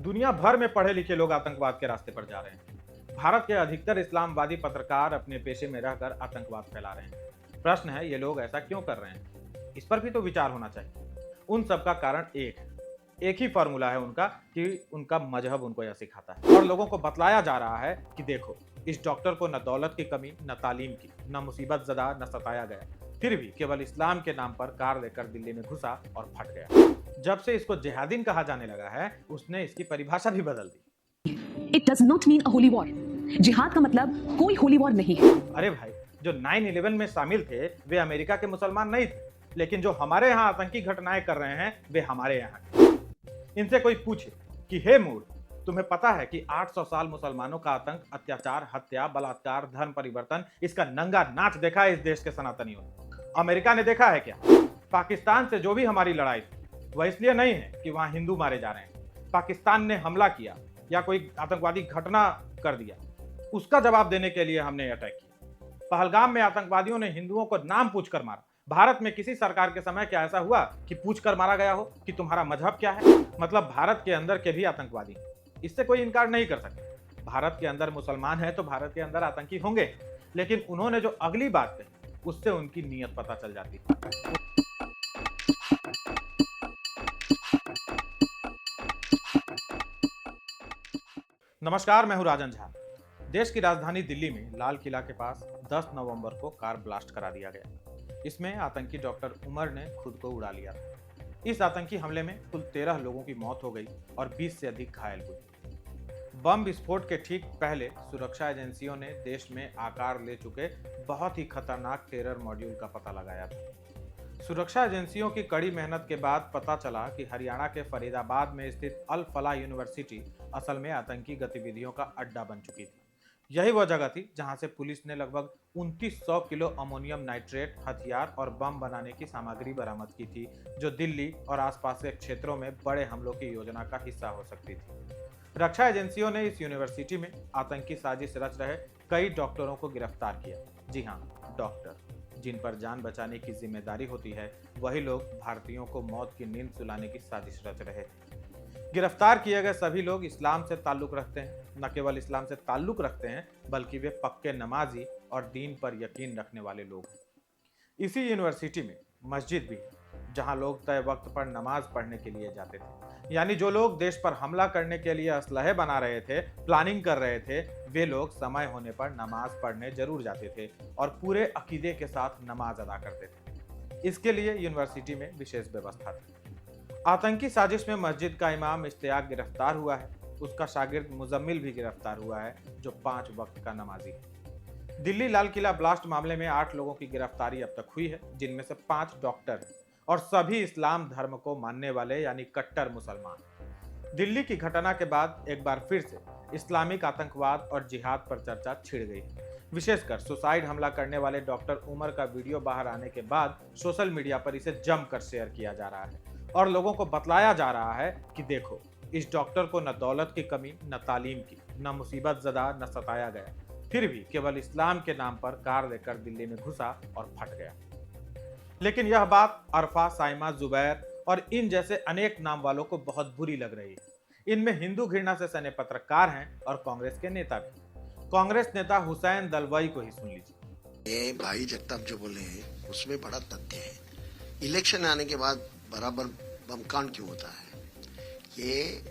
दुनिया भर में पढ़े लिखे लोग आतंकवाद के रास्ते पर जा रहे हैं। भारत के अधिकतर इस्लामवादी पत्रकार अपने पेशे में रहकर आतंकवाद फैला रहे हैं। प्रश्न है, ये लोग ऐसा क्यों कर रहे हैं? इस पर भी तो विचार होना चाहिए। उन सब का कारण एक ही फॉर्मूला है उनका कि उनका मजहब उनको यह सिखाता है और लोगों को बतलाया जा रहा है कि देखो, इस डॉक्टर को न दौलत की कमी, न तालीम की, न मुसीबत ज़दा, न सताया गया, फिर भी केवल इस्लाम के नाम पर कार लेकर दिल्ली में घुसा और फट गया। जब से इसको जिहादीन कहा जाने लगा है, उसने इसकी परिभाषा भी बदल दी। It does not mean a holy war. जिहाद का मतलब कोई होली वॉर नहीं है। अरे भाई, जो 9/11 में शामिल थे वे अमेरिका के मुसलमान नहीं थे, लेकिन जो हमारे यहाँ आतंकी घटनाएं कर रहे हैं वे हमारे यहाँ के। इनसे कोई पूछे कि हे मूर्ख, तुम्हें पता है कि 800 साल मुसलमानों का आतंक, अत्याचार, हत्या, बलात्कार, धर्म परिवर्तन, इसका नंगा नाच देखा है इस देश के सनातनियों ने। अमेरिका ने देखा है क्या? पाकिस्तान से जो भी हमारी लड़ाई थी वह इसलिए नहीं है कि वहां हिंदू मारे जा रहे हैं। पाकिस्तान ने हमला किया या कोई आतंकवादी घटना कर दिया, उसका जवाब देने के लिए हमने अटैक किया। पहलगाम में आतंकवादियों ने हिंदुओं को नाम पूछकर मारा। भारत में किसी सरकार के समय क्या ऐसा हुआ कि पूछकर मारा गया हो कि तुम्हारा मजहब क्या है? मतलब भारत के अंदर के भी आतंकवादी, इससे कोई इनकार नहीं कर सकता। भारत के अंदर मुसलमान है तो भारत के अंदर आतंकी होंगे, लेकिन उन्होंने जो अगली बात कही उससे उनकी नीयत पता चल जाती है। नमस्कार, मैं हूं राजन झा। देश की राजधानी दिल्ली में लाल किला के पास 10 नवंबर को कार ब्लास्ट करा दिया गया। इसमें आतंकी डॉक्टर उमर ने खुद को उड़ा लिया था। इस आतंकी हमले में कुल 13 लोगों की मौत हो गई और 20 से अधिक घायल हुए। बम विस्फोट के ठीक पहले सुरक्षा एजेंसियों ने देश में आकार ले चुके बहुत ही खतरनाक टेरर मॉड्यूल का पता लगाया था। सुरक्षा एजेंसियों की कड़ी मेहनत के बाद पता चला कि हरियाणा के फरीदाबाद में स्थित अल फलाह यूनिवर्सिटी असल में आतंकी गतिविधियों का अड्डा बन चुकी थी। यही वह जगह थी जहां से पुलिस ने लगभग 2900 किलो अमोनियम नाइट्रेट, हथियार और बम बनाने की सामग्री बरामद की थी, जो दिल्ली और आसपास के क्षेत्रों में बड़े हमलों की योजना का हिस्सा हो सकती थी। रक्षा एजेंसियों ने इस यूनिवर्सिटी में आतंकी साजिश रच रहे कई डॉक्टरों को गिरफ्तार किया। जी हाँ, डॉक्टर, जिन पर जान बचाने की जिम्मेदारी होती है, वही लोग भारतीयों को मौत की नींद सुलाने की साजिश रच रहे थे। गिरफ्तार किए गए सभी लोग इस्लाम से ताल्लुक रखते हैं। न केवल इस्लाम से ताल्लुक रखते हैं, बल्कि वे पक्के नमाजी और दीन पर यकीन रखने वाले लोग हैं। इसी यूनिवर्सिटी में मस्जिद भी है, जहां लोग तय वक्त पर नमाज पढ़ने के लिए जाते थे। यानी जो लोग देश पर हमला करने के लिए असलहे बना रहे थे, प्लानिंग कर रहे थे, वे लोग समय होने पर नमाज पढ़ने जरूर जाते थे और पूरे अकीदे के साथ नमाज अदा करते थे। इसके लिए यूनिवर्सिटी में विशेष व्यवस्था थी। आतंकी साजिश में मस्जिद का इमाम इश्तियाक गिरफ्तार हुआ है। उसका शागिर्द मुजम्मिल भी गिरफ्तार हुआ है, जो 5 वक्त का नमाजी है। दिल्ली लाल किला ब्लास्ट मामले में 8 लोगों की गिरफ्तारी अब तक हुई है, जिनमें से 5 डॉक्टर हैं और सभी इस्लाम धर्म को मानने वाले यानी कट्टर मुसलमान। दिल्ली की घटना के बाद एक बार फिर से इस्लामिक आतंकवाद और जिहाद पर चर्चा छिड़ गई है। विशेषकर सुसाइड हमला करने वाले डॉक्टर उमर का वीडियो बाहर आने के बाद सोशल मीडिया पर इसे जमकर शेयर किया जा रहा है और लोगों को बतलाया जा रहा है कि देखो, इस डॉक्टर को न दौलत की कमी, न तालीम की, न मुसीबत ज़दा, न सताया गया, फिर भी केवल इस्लाम के नाम पर कार लेकर दिल्ली में घुसा और फट गया। लेकिन यह बात अरफा, साइमा, जुबैर और इन जैसे अनेक नाम वालों को बहुत बुरी लग रही है। इनमें हिंदू घृणा से सने पत्रकार हैं और कांग्रेस के नेता भी। कांग्रेस नेता हुसैन दलवाई को ही सुन लीजिए। ये भाई जगताप जो बोले हैं उसमें बड़ा तथ्य है। इलेक्शन आने के बाद बराबर बमकांड क्यों होता है, ये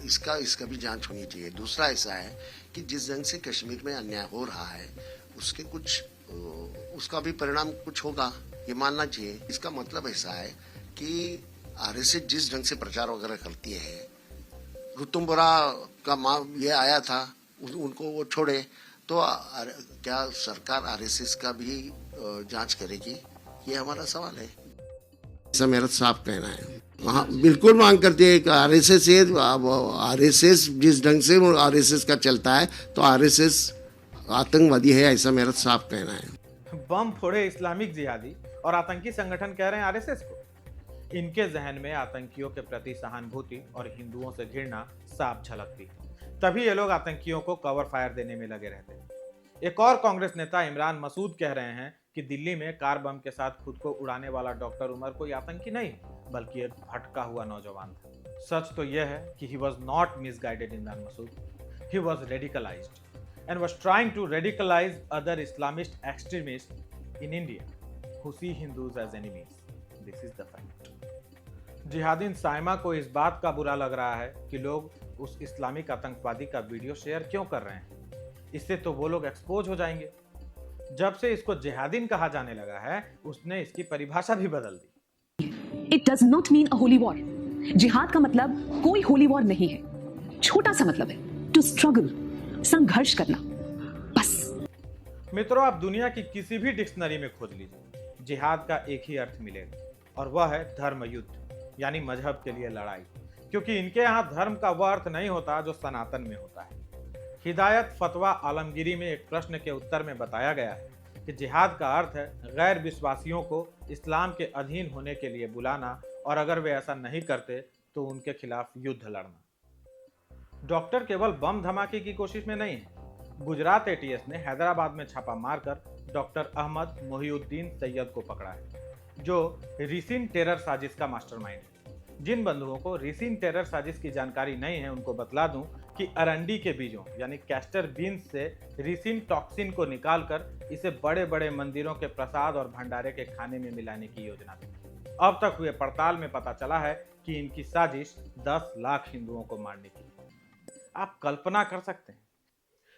इसका भी जांच होनी चाहिए। दूसरा ऐसा है कि जिस ढंग से कश्मीर में अन्याय हो रहा है उसके उसका भी परिणाम कुछ होगा, ये मानना चाहिए। इसका मतलब ऐसा है कि आरएसएस जिस ढंग से प्रचार वगैरह करती है, ऋतुम्बरा का ये आया था, उनको वो छोड़े तो क्या सरकार आरएसएस का भी जांच करेगी, ये हमारा सवाल है। ऐसा मेरा साफ कहना है। हाँ, बिल्कुल मांग करती है कि आरएसएस जिस ढंग से आरएसएस का चलता है तो आरएसएस आतंकवादी है, ऐसा मेरा साफ कहना है। बम फोड़े इस्लामिक जिहादी और आतंकी संगठन कह रहे हैं आरएसएस को। इनके जहन में आतंकियों के प्रति सहानुभूति और हिंदुओं से घृणा साफ झलकती, तभी ये लोग आतंकियों को कवर फायर देने में लगे रहते हैं। एक और कांग्रेस नेता इमरान मसूद कह रहे हैं कि दिल्ली में कार बम के साथ खुद को उड़ाने वाला डॉक्टर उमर कोई आतंकी नहीं, बल्कि एक भटका हुआ नौजवान था। सच तो यह है कि he was not misguided in Dar Masood. He was radicalized and was trying to radicalize other Islamist extremists in India who see Hindus as enemies. This is the fact. जिहादीन Saima को इस बात का बुरा लग रहा है कि लोग उस इस्लामिक आतंकवादी का वीडियो शेयर क्यों कर रहे हैं। इससे तो वो लोग एक्सपोज हो जाएंगे। जब से इसको जिहादीन कहा जाने लगा है, उसने इसकी परिभाषा भी बदल दी। It does not mean a holy war. जिहाद का मतलब कोई होली वॉर नहीं है, छोटा सा मतलब है टू स्ट्रगल, संघर्ष करना, बस। मित्रों, आप दुनिया की किसी भी डिक्शनरी में खोज लीजिए, जिहाद का एक ही अर्थ मिलेगा और वह है धर्म युद्ध, यानी मजहब के लिए लड़ाई। क्योंकि इनके यहाँ धर्म का वह अर्थ नहीं होता जो सनातन में होता है। हिदायत फतवा आलमगीरी में एक प्रश्न के उत्तर में बताया गया है कि जिहाद का अर्थ है गैर विश्वासियों को इस्लाम के अधीन होने के लिए बुलाना, और अगर वे ऐसा नहीं करते तो उनके खिलाफ युद्ध लड़ना। डॉक्टर केवल बम धमाके की कोशिश में नहीं है। गुजरात एटीएस ने हैदराबाद में छापा मारकर डॉक्टर अहमद मोहिउद्दीन सैयद को पकड़ा है, जो रिसिन टेरर साजिश का मास्टरमाइंड है। जिन बंधुओं को रिसिन टेरर साजिश की जानकारी नहीं है, उनको बतला दूं कि अरंडी के बीजों यानी कैस्टर बीन्स से रिसिन टॉक्सिन को निकालकर इसे बड़े बड़े मंदिरों के प्रसाद और भंडारे के खाने में मिलाने की योजना थी। अब तक हुए पड़ताल में पता चला है कि इनकी साजिश 10 लाख हिंदुओं को मारने की। आप कल्पना कर सकते हैं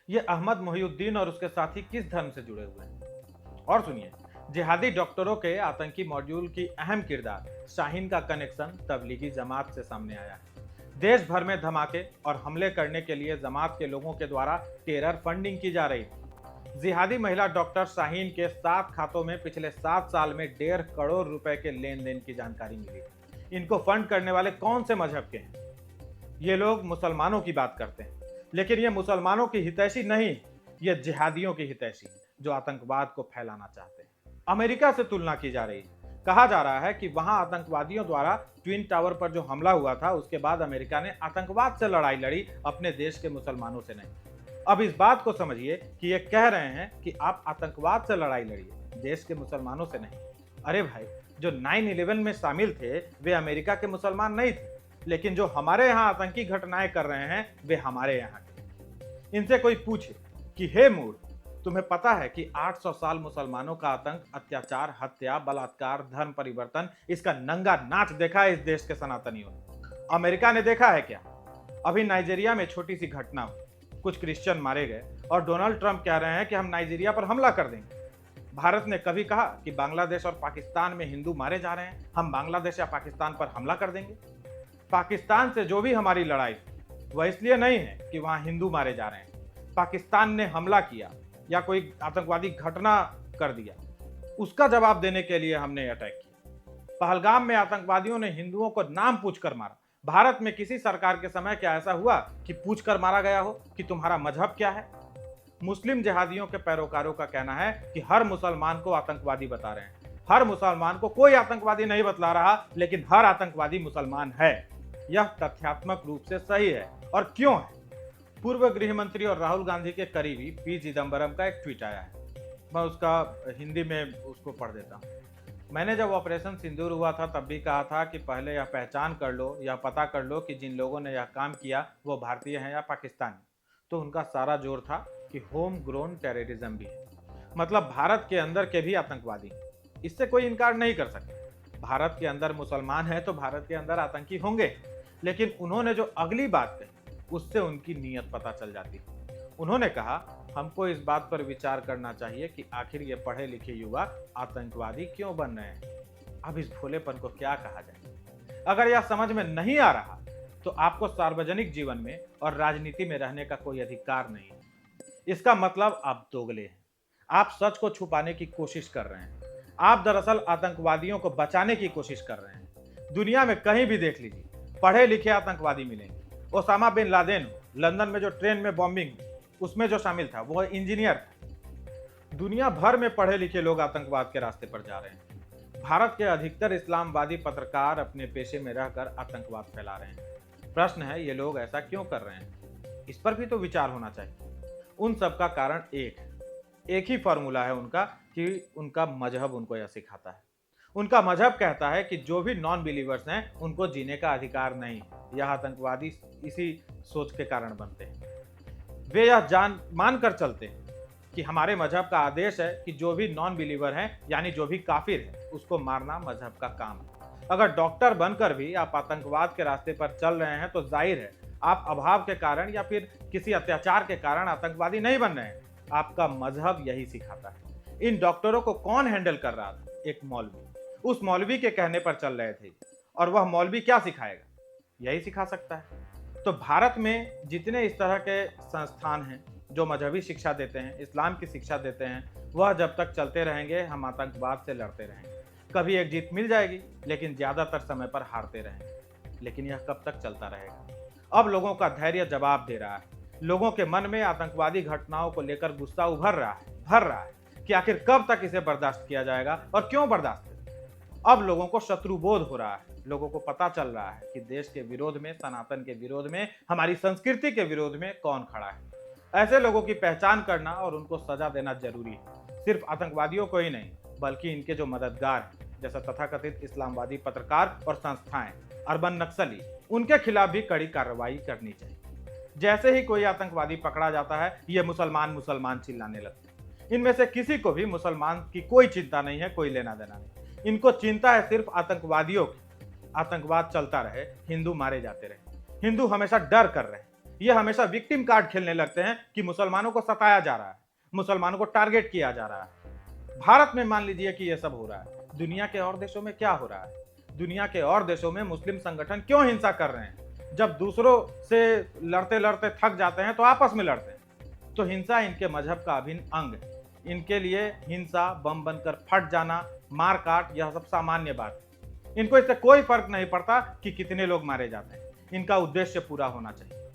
ये अहमद मोहिउद्दीन और उसके साथी किस धर्म से जुड़े हुए हैं। और सुनिए, जिहादी डॉक्टरों के आतंकी मॉड्यूल की अहम किरदार शाहीन का कनेक्शन तबलीगी जमात से सामने आया है। देश भर में धमाके और हमले करने के लिए जमात के लोगों के द्वारा टेरर फंडिंग की जा रही थी। जिहादी महिला डॉक्टर शाहीन के 7 खातों में पिछले 7 साल में 1.5 करोड़ रुपए के लेन देन की जानकारी मिली। इनको फंड करने वाले कौन से मजहब के हैं? ये लोग मुसलमानों की बात करते हैं, लेकिन ये मुसलमानों की हितैषी नहीं, ये जिहादियों की हितैषी जो आतंकवाद को फैलाना चाहते हैं। अमेरिका से तुलना की जा रही है। कहा जा रहा है कि वहां आतंकवादियों द्वारा ट्विन टावर पर जो हमला हुआ था, उसके बाद अमेरिका ने आतंकवाद से लड़ाई लड़ी, अपने देश के मुसलमानों से नहीं। अब इस बात को समझिए कि ये कह रहे हैं कि आप आतंकवाद से लड़ाई लड़िए, देश के मुसलमानों से नहीं। अरे भाई, जो 9/11 में शामिल थे वे अमेरिका के मुसलमान नहीं थे, लेकिन जो हमारे यहाँ आतंकी घटनाएं कर रहे हैं वे हमारे यहाँ के। इनसे कोई पूछे कि हे मूड, तुम्हें पता है कि 800 साल मुसलमानों का आतंक, अत्याचार, हत्या, बलात्कार, धर्म परिवर्तन, इसका नंगा नाच देखा है इस देश के सनातनियों ने। अमेरिका ने देखा है क्या? अभी नाइजीरिया में छोटी सी घटना हुई, कुछ क्रिश्चियन मारे गए और डोनाल्ड ट्रंप कह रहे हैं कि हम नाइजीरिया पर हमला कर देंगे। भारत ने कभी कहा कि बांग्लादेश और पाकिस्तान में हिंदू मारे जा रहे हैं, हम बांग्लादेश या पाकिस्तान पर हमला कर देंगे। पाकिस्तान से जो भी हमारी लड़ाई वह इसलिए नहीं है कि वहां हिंदू मारे जा रहे हैं। पाकिस्तान ने हमला किया या कोई आतंकवादी घटना कर दिया, उसका जवाब देने के लिए हमने अटैक किया। पहलगाम में आतंकवादियों ने हिंदुओं को नाम पूछकर मारा। भारत में किसी सरकार के समय क्या ऐसा हुआ कि पूछकर मारा गया हो कि तुम्हारा मजहब क्या है? मुस्लिम जिहादियों के पैरोकारों का कहना है कि हर मुसलमान को आतंकवादी बता रहे हैं। हर मुसलमान को कोई आतंकवादी नहीं बतला रहा, लेकिन हर आतंकवादी मुसलमान है। यह तथ्यात्मक रूप से सही है। और क्यों है? पूर्व गृह मंत्री और राहुल गांधी के करीबी पी चिदम्बरम का एक ट्वीट आया है। मैं उसका हिंदी में उसको पढ़ देता हूँ। मैंने जब ऑपरेशन सिंदूर हुआ था तब भी कहा था कि पहले यह पहचान कर लो, यह पता कर लो कि जिन लोगों ने यह काम किया वो भारतीय हैं या पाकिस्तानी। तो उनका सारा जोर था कि होम ग्रोन टेररिज्म भी है, मतलब भारत के अंदर के भी आतंकवादी हैं। इससे कोई इनकार नहीं कर सकता। भारत के अंदर मुसलमान हैं तो भारत के अंदर आतंकी होंगे। लेकिन उन्होंने जो अगली बात कही उससे उनकी नीयत पता चल जाती है। उन्होंने कहा, हमको इस बात पर विचार करना चाहिए कि आखिर ये पढ़े लिखे युवा आतंकवादी क्यों बन रहे हैं। अब इस भोलेपन को क्या कहा जाए? अगर यह समझ में नहीं आ रहा तो आपको सार्वजनिक जीवन में और राजनीति में रहने का कोई अधिकार नहीं है। इसका मतलब आप दोगले हैं। आप सच को छुपाने की कोशिश कर रहे हैं। आप दरअसल आतंकवादियों को बचाने की कोशिश कर रहे हैं। दुनिया में कहीं भी देख लीजिए, पढ़े लिखे आतंकवादी मिलेंगे। ओसामा बिन लादेन लंदन में जो ट्रेन में बॉम्बिंग उसमें जो शामिल था वो इंजीनियर था। दुनिया भर में पढ़े लिखे लोग आतंकवाद के रास्ते पर जा रहे हैं। भारत के अधिकतर इस्लामवादी पत्रकार अपने पेशे में रहकर आतंकवाद फैला रहे हैं। प्रश्न है, ये लोग ऐसा क्यों कर रहे हैं? इस पर भी तो विचार होना चाहिए। उन सब का कारण एक ही फॉर्मूला है उनका कि उनका मजहब उनको यह सिखाता है। उनका मजहब कहता है कि जो भी नॉन बिलीवर्स हैं उनको जीने का अधिकार नहीं। यह आतंकवादी इसी सोच के कारण बनते हैं। वे यह जान मान कर चलते हैं कि हमारे मजहब का आदेश है कि जो भी नॉन बिलीवर हैं यानी जो भी काफिर है उसको मारना मजहब का काम है। अगर डॉक्टर बनकर भी आप आतंकवाद के रास्ते पर चल रहे हैं तो जाहिर है आप अभाव के कारण या फिर किसी अत्याचार के कारण आतंकवादी नहीं बन रहे हैं। आपका मजहब यही सिखाता है। इन डॉक्टरों को कौन हैंडल कर रहा था? एक मौलवी। उस मौलवी के कहने पर चल रहे थे और वह मौलवी क्या सिखाएगा? यही सिखा सकता है। तो भारत में जितने इस तरह के संस्थान हैं जो मजहबी शिक्षा देते हैं, इस्लाम की शिक्षा देते हैं, वह जब तक चलते रहेंगे हम आतंकवाद से लड़ते रहेंगे। कभी एक जीत मिल जाएगी लेकिन ज्यादातर समय पर हारते रहेंगे। लेकिन यह कब तक चलता रहेगा? अब लोगों का धैर्य जवाब दे रहा है। लोगों के मन में आतंकवादी घटनाओं को लेकर गुस्सा भर रहा है कि आखिर कब तक इसे बर्दाश्त किया जाएगा और क्यों बर्दाश्त करें। अब लोगों को शत्रुबोध हो रहा है। लोगों को पता चल रहा है कि देश के विरोध में, सनातन के विरोध में, हमारी संस्कृति के विरोध में कौन खड़ा है। ऐसे लोगों की पहचान करना और उनको सजा देना जरूरी है। सिर्फ आतंकवादियों को ही नहीं बल्कि इनके जो मददगार हैं जैसा तथाकथित इस्लामवादी पत्रकार और संस्थाएं, अर्बन नक्सली, उनके खिलाफ भी कड़ी कार्रवाई करनी चाहिए। जैसे ही कोई आतंकवादी पकड़ा जाता है ये मुसलमान मुसलमान चिल्लाने लगते हैं। इनमें से किसी को भी मुसलमान की कोई चिंता नहीं है, कोई लेना देना नहीं। इनको चिंता है सिर्फ आतंकवादियों की। आतंकवाद चलता रहे, हिंदू मारे जाते रहे। हिंदू हमेशा डर कर रहे हैं। ये हमेशा विक्टिम कार्ड खेलने लगते हैं कि मुसलमानों को सताया जा रहा है, मुसलमानों को टारगेट किया जा रहा है। भारत में मान लीजिए कि यह सब हो रहा है। दुनिया के और देशों में क्या हो रहा है? दुनिया के और देशों में मुस्लिम संगठन क्यों हिंसा कर रहे हैं? जब दूसरों से लड़ते लड़ते थक जाते हैं तो आपस में लड़ते हैं। तो हिंसा इनके मजहब का अभिन्न अंग है। इनके लिए हिंसा, बम बनकर फट जाना, मार काट, यह सब सामान्य बात है। इनको इससे कोई फर्क नहीं पड़ता कि कितने लोग मारे जाते हैं। इनका उद्देश्य पूरा होना चाहिए।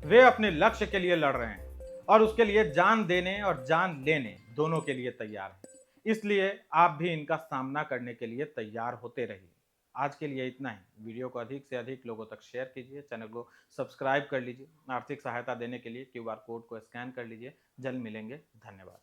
वे अपने लक्ष्य के लिए लड़ रहे हैं और उसके लिए जान देने और जान लेने दोनों के लिए तैयार हैं। इसलिए आप भी इनका सामना करने के लिए तैयार होते रहिए। आज के लिए इतना ही। वीडियो को अधिक से अधिक लोगों तक शेयर कीजिए, चैनल को सब्सक्राइब कर लीजिए। आर्थिक सहायता देने के लिए QR कोड को स्कैन कर लीजिए। जल्द मिलेंगे। धन्यवाद।